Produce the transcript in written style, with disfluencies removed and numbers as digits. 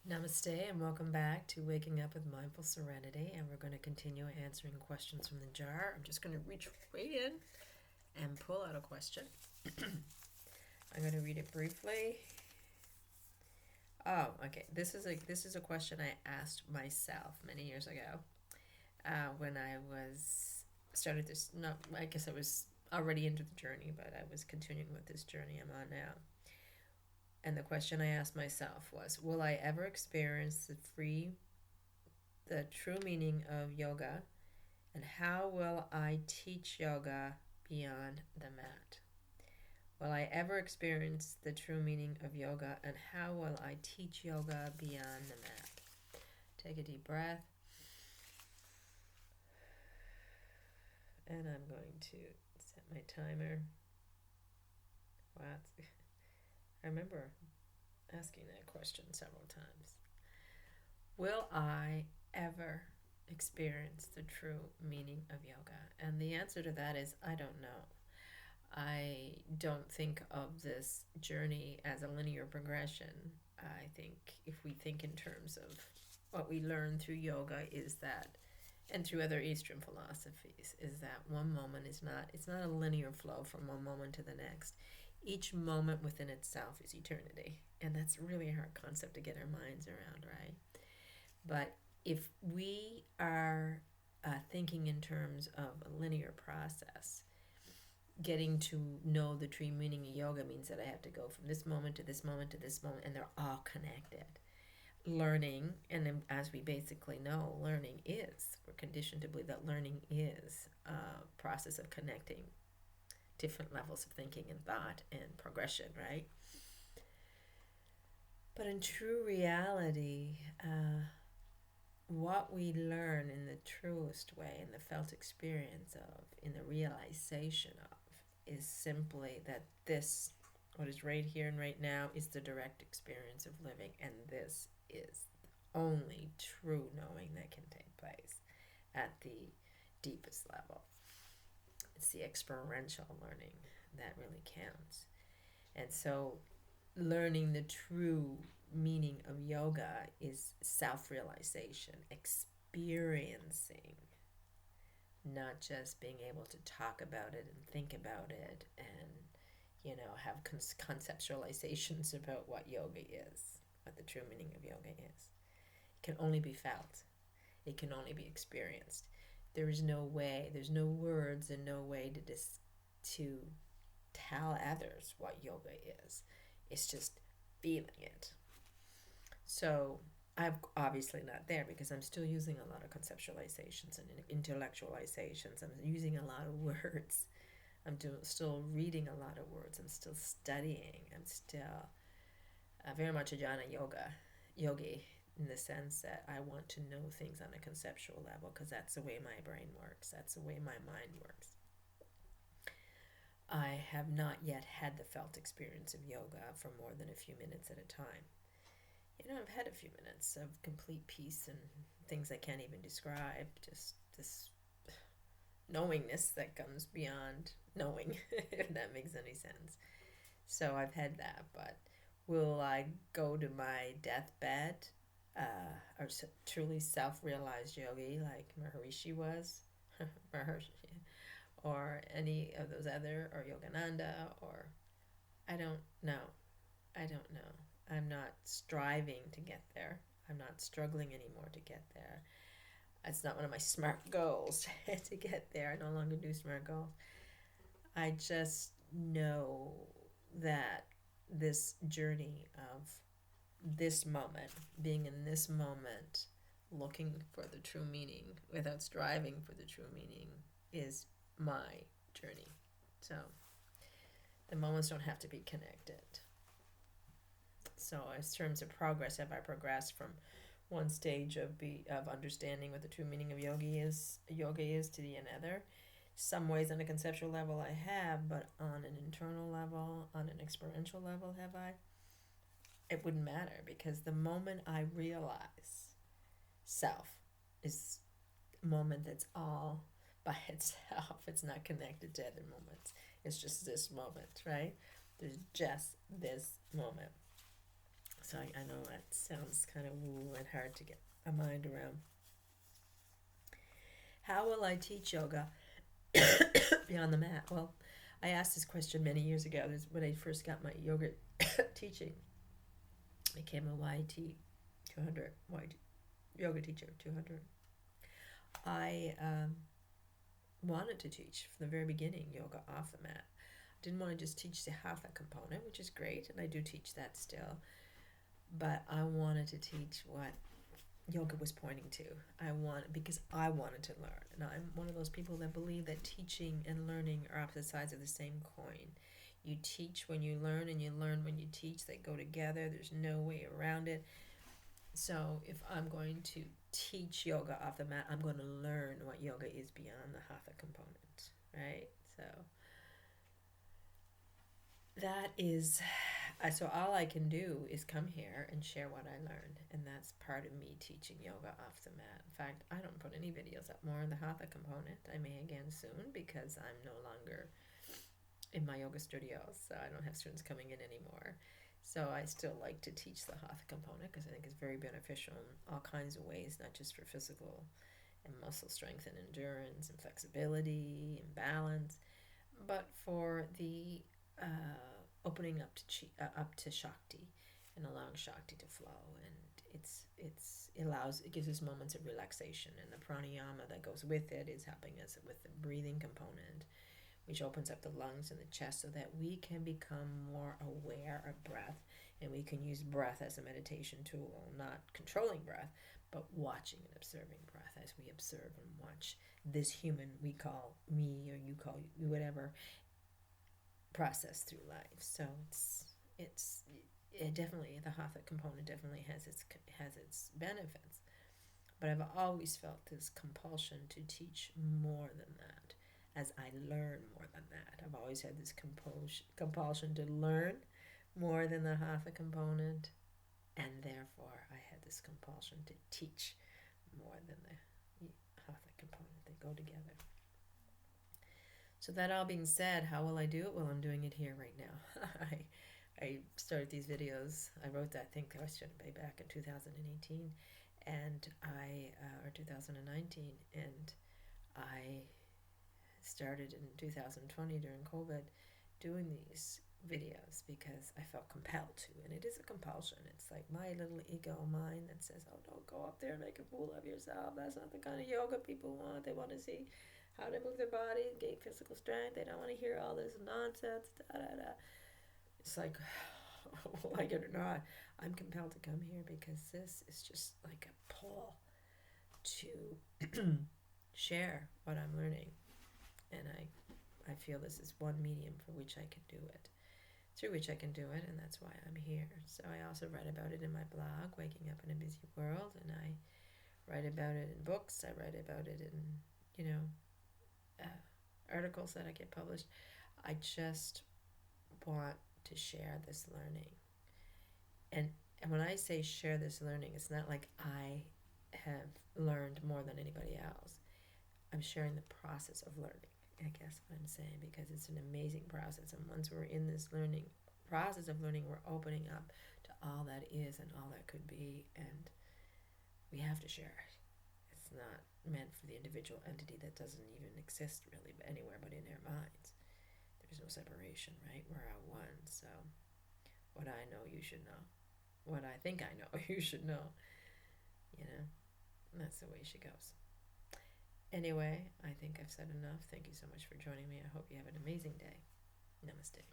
Namaste and welcome back to Waking Up with Mindful Serenity, and we're going to continue answering questions from the jar. I'm just going to reach right in and pull out a question. I'm going to read it briefly. Oh, okay. This is a question I asked myself many years ago when I was started this. Not, I guess I was already into the journey, but I was continuing with this journey I'm on now. And the question I asked myself was, will I ever experience the true meaning of yoga, and how will I teach yoga beyond the mat? Will I ever experience the true meaning of yoga, and how will I teach yoga beyond the mat? Take a deep breath. And I'm going to set my timer. Wow. I remember asking that question several times. Will I ever experience the true meaning of yoga? And the answer to that is I don't know. I don't think of this journey as a linear progression. I think if we think in terms of what we learn through yoga is that, and through other Eastern philosophies, is that one moment it's not a linear flow from one moment to the next. Each moment within itself is eternity. And that's really a hard concept to get our minds around, right? But if we are thinking in terms of a linear process, getting to know the true meaning of yoga means that I have to go from this moment to this moment to this moment, and they're all connected. Learning, and then as we basically know, we're conditioned to believe that learning is a process of connecting different levels of thinking and thought and progression, right? But in true reality, what we learn in the truest way, in the felt experience of, in the realization of, is simply that this, what is right here and right now, is the direct experience of living, and this is the only true knowing that can take place at the deepest level. It's the experiential learning that really counts. And so learning the true meaning of yoga is self-realization, experiencing, not just being able to talk about it and think about it and, have conceptualizations about what yoga is, what the true meaning of yoga is. It can only be felt. It can only be experienced. There is no way, there's no words and no way to tell others what yoga is. It's just feeling it. So I'm obviously not there because I'm still using a lot of conceptualizations and intellectualizations. I'm using a lot of words. I'm still reading a lot of words. I'm still studying. I'm still very much a jnana yogi, in the sense that I want to know things on a conceptual level because that's the way my brain works. That's the way my mind works. I have not yet had the felt experience of yoga for more than a few minutes at a time. I've had a few minutes of complete peace and things I can't even describe, just this knowingness that comes beyond knowing, if that makes any sense. So I've had that, but will I go to my deathbed or truly self-realized yogi like Maharishi was, Maharishi, or any of those other, or Yogananda, or I don't know. I'm not striving to get there. I'm not struggling anymore to get there. It's not one of my SMART goals to get there. I no longer do SMART goals. I just know that this journey of this moment, being in this moment, looking for the true meaning without striving for the true meaning, is my journey. So the moments don't have to be connected. So in terms of progress, have I progressed from one stage of understanding what the true meaning of yoga is to the another? Some ways on a conceptual level I have, but on an internal level, on an experiential level, have I? It wouldn't matter, because the moment I realize self is a moment that's all by itself. It's not connected to other moments. It's just this moment, right? There's just this moment. So I know that sounds kind of woo and hard to get a mind around. How will I teach yoga beyond the mat? Well, I asked this question many years ago. This when I first got my yoga teaching. I became a YT 200, YT yoga teacher 200. I wanted to teach from the very beginning yoga off the mat. I didn't want to just teach the hatha component, which is great, and I do teach that still. But I wanted to teach what yoga was pointing to. Because I wanted to learn. And I'm one of those people that believe that teaching and learning are opposite sides of the same coin. You teach when you learn, and you learn when you teach. They go together. There's no way around it. So if I'm going to teach yoga off the mat, I'm going to learn what yoga is beyond the hatha component, right? So that is, so all I can do is come here and share what I learned, and that's part of me teaching yoga off the mat. In fact, I don't put any videos up more on the hatha component. I may again soon, because I'm no longer in my yoga studio, so I don't have students coming in anymore. So I still like to teach the hatha component because I think it's very beneficial in all kinds of ways, not just for physical and muscle strength and endurance and flexibility and balance, but for the opening up to Shakti and allowing Shakti to flow. And it gives us moments of relaxation, and the pranayama that goes with it is helping us with the breathing component, which opens up the lungs and the chest so that we can become more aware of breath, and we can use breath as a meditation tool, not controlling breath, but watching and observing breath as we observe and watch this human we call me, or you call you, whatever, process through life. So it definitely, the hatha component definitely has its benefits, but I've always felt this compulsion to teach more than that. As I learn more than that, I've always had this compulsion to learn more than the hatha component, and therefore I had this compulsion to teach more than the hatha component. They go together. So that all being said, how will I do it? Well, I'm doing it here right now. I started these videos. I wrote that, I think, question back in 2018, and or 2019, and I started in 2020 during COVID doing these videos because I felt compelled to, and it is a compulsion. It's like my little ego mind that says, oh, don't go up there and make a fool of yourself. That's not the kind of yoga people want. They want to see how to move their body, gain physical strength. They don't want to hear all this nonsense. It's like, like it or not, I'm compelled to come here because this is just like a pull to share what I'm learning. And I feel this is one medium for which I can do it, through which I can do it, and that's why I'm here. So I also write about it in my blog, Waking Up in a Busy World, and I write about it in books. I write about it in, articles that I get published. I just want to share this learning. And when I say share this learning, it's not like I have learned more than anybody else. I'm sharing the process of learning, I guess what I'm saying, because it's an amazing process. And once we're in this process of learning, we're opening up to all that is and all that could be, and we have to share it. It's not meant for the individual entity that doesn't even exist really anywhere but in our minds. There's no separation, right? We're all one. So what I know, you should know. What I think I know, you should know. And that's the way she goes. Anyway, I think I've said enough. Thank you so much for joining me. I hope you have an amazing day. Namaste.